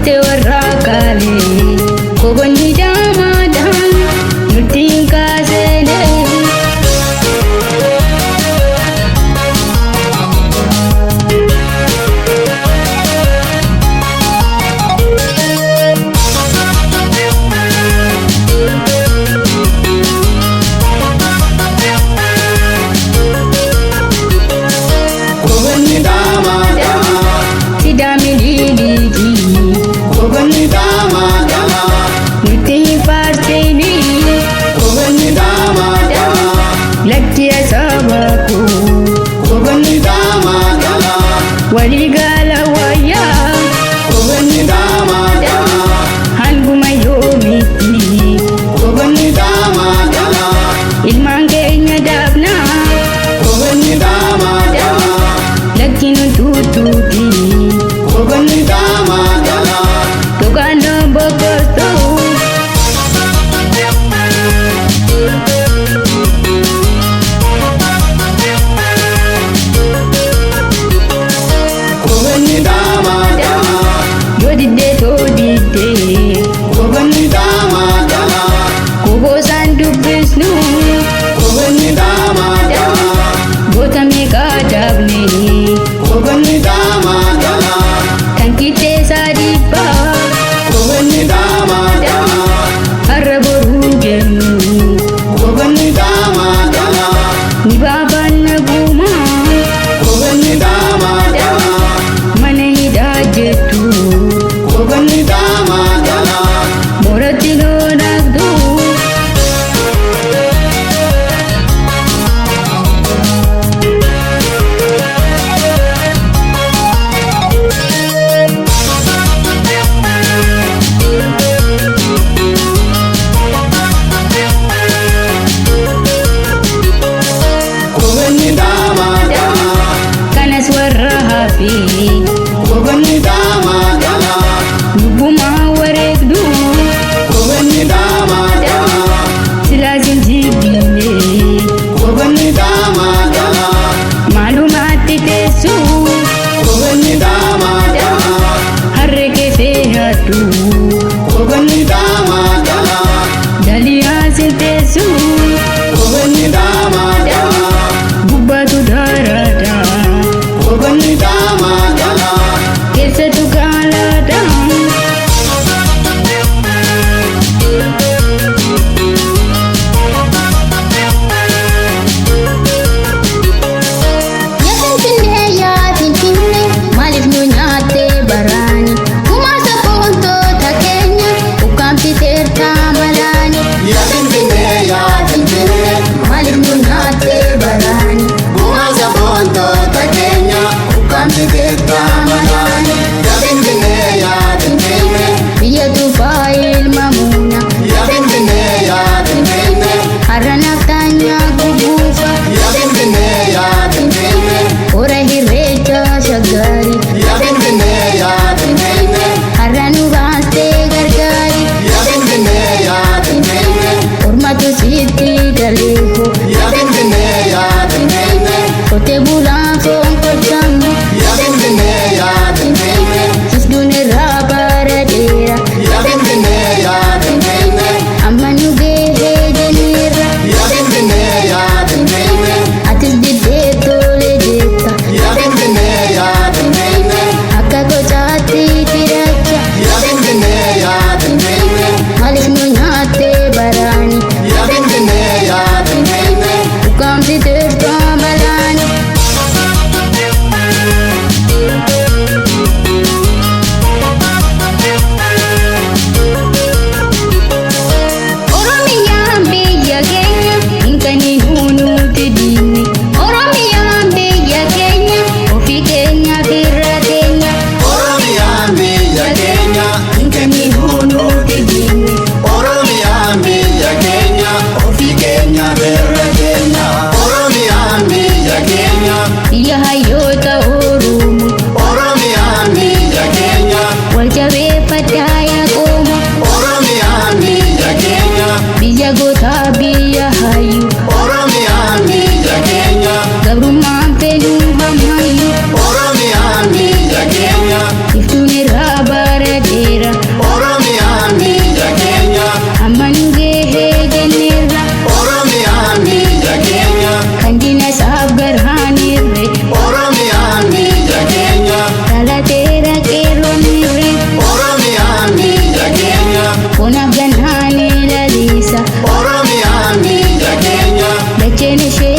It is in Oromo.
te warra kale kobonni damadan nutin kasele waligala waya kobonni dama dama hanguma yomiti kobonni dama dama ilmangenya dabna kobonni dama dama lakinu tututi kobonni dama dama togano bokosto kobonni dama dama yodide todide kobonni dama dama kobo sandu bisnu kobonni dama dama gotame kadabne kobonni dama dama tankite sadiba kobonni dama dama haraboru gemu kobonni dama dama nibaban guma kobonni dama dama mane hidajetu kobonni dama dama moratino nagdu kobonni dama dama kanas warra hafi kobonni dama dama lubuma waregdu kobonni dama dama silazin jibine kobonni dama dama malumati tesu kobonni dama dama harreke fehatu kobonni dama dama daliyasin tesu kobonni dama dama gubbatu darada kobonni dama dama kesetu kalada Ya Finfinnee, maaliif nu nyaatte baraani? Kumaasa foontoota ishee